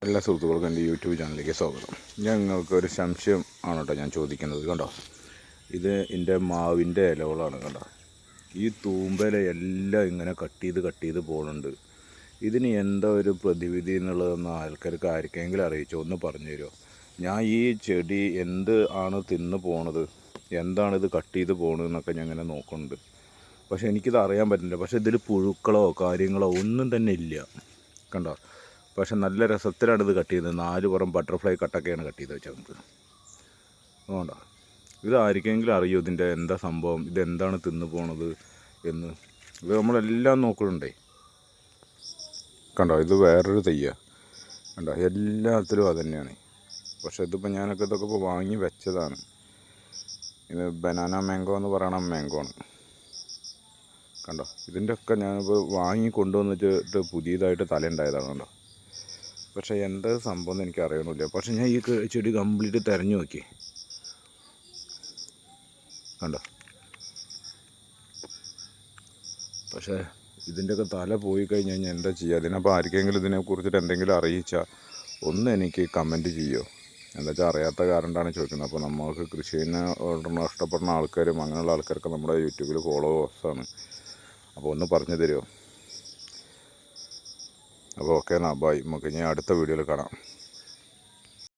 എല്ലാ സുഹൃത്തുക്കൾക്കും എൻ്റെ യൂട്യൂബ് ചാനലിലേക്ക് സ്വാഗതം. ഞങ്ങൾക്കൊരു സംശയം ആണ് കേട്ടോ ഞാൻ ചോദിക്കുന്നത്. കണ്ടോ, ഇത് എൻ്റെ മാവിൻ്റെ ഇലകളാണ്. കണ്ടോ, ഈ തൂമ്പല എല്ലാം ഇങ്ങനെ കട്ട് ചെയ്ത് പോകുന്നുണ്ട്. ഇതിന് എന്താ ഒരു പ്രതിവിധി എന്നുള്ളതൊന്ന് ആൾക്കാർക്ക് ആർക്കെങ്കിലും അറിയിച്ചോ, ഒന്ന് പറഞ്ഞു തരുമോ? ഞാൻ ഈ ചെടി എന്ത് ആണ് തിന്ന് പോണത്, എന്താണിത് കട്ട് ചെയ്ത് പോകണതെന്നൊക്കെ ഞാൻ ഇങ്ങനെ നോക്കുന്നുണ്ട്. പക്ഷേ എനിക്കിത് അറിയാൻ പറ്റുന്നില്ല. പക്ഷേ ഇതിൽ പുഴുക്കളോ കാര്യങ്ങളോ ഒന്നും തന്നെ ഇല്ല. കണ്ടോ, പക്ഷെ നല്ല രസത്തിലാണ് ഇത് കട്ട് ചെയ്തത്. 4 പുറം ബട്ടർഫ്ലൈ കട്ടൊക്കെയാണ് കട്ട് ചെയ്ത് വെച്ചത്. നമുക്ക് അതുകൊണ്ടോ, ഇത് ആർക്കെങ്കിലും അറിയോ ഇതിൻ്റെ എന്താ സംഭവം, ഇതെന്താണ് തിന്നു പോണത് എന്ന്? ഇത് നമ്മളെല്ലാം നോക്കുന്നുണ്ടേ. കണ്ടോ, ഇത് വേറൊരു തയ്യ. കണ്ടോ, എല്ലാത്തിലും അത് തന്നെയാണ്. പക്ഷെ ഇതിപ്പോൾ ഞാനൊക്കെ ഇതൊക്കെ ഇപ്പോൾ വാങ്ങി വെച്ചതാണ്. ഇത് ബനാന മാംഗോ എന്ന് പറയണ മാംഗോ ആണ്. കണ്ടോ, ഇതിൻ്റെ ഒക്കെ ഞാനിപ്പോൾ വാങ്ങി കൊണ്ടുവന്നിട്ട് പുതിയതായിട്ട് തല ഉണ്ടായതാണ്. കണ്ടോ, പക്ഷേ എന്താ സംഭവം എന്ന് എനിക്ക് അറിയണമില്ല. പക്ഷെ ഞാൻ ഈ ചെടി കംപ്ലീറ്റ് തിരഞ്ഞു നോക്കി. കണ്ടോ, പക്ഷേ ഇതിൻ്റെയൊക്കെ തല പോയി കഴിഞ്ഞ് കഴിഞ്ഞാൽ എന്താ ചെയ്യുക? അതിനപ്പോൾ ആർക്കെങ്കിലും ഇതിനെക്കുറിച്ചിട്ട് എന്തെങ്കിലും അറിയിച്ചാൽ ഒന്ന് എനിക്ക് കമൻറ്റ് ചെയ്യുമോ? എന്താ വെച്ചാൽ അറിയാത്ത കാരണമാണ് ചോദിക്കുന്നത്. അപ്പോൾ നമുക്ക് കൃഷിനെ ഇഷ്ടപ്പെടുന്ന ആൾക്കാരും അങ്ങനെയുള്ള ആൾക്കാരൊക്കെ നമ്മുടെ യൂട്യൂബിൽ ഫോളോവേഴ്സാണ്. അപ്പോൾ ഒന്ന് പറഞ്ഞു തരുമോ? അപ്പോൾ ഓക്കെ, എന്നാൽ ബൈ. നമുക്ക് ഇനി അടുത്ത വീഡിയോയിൽ കാണാം.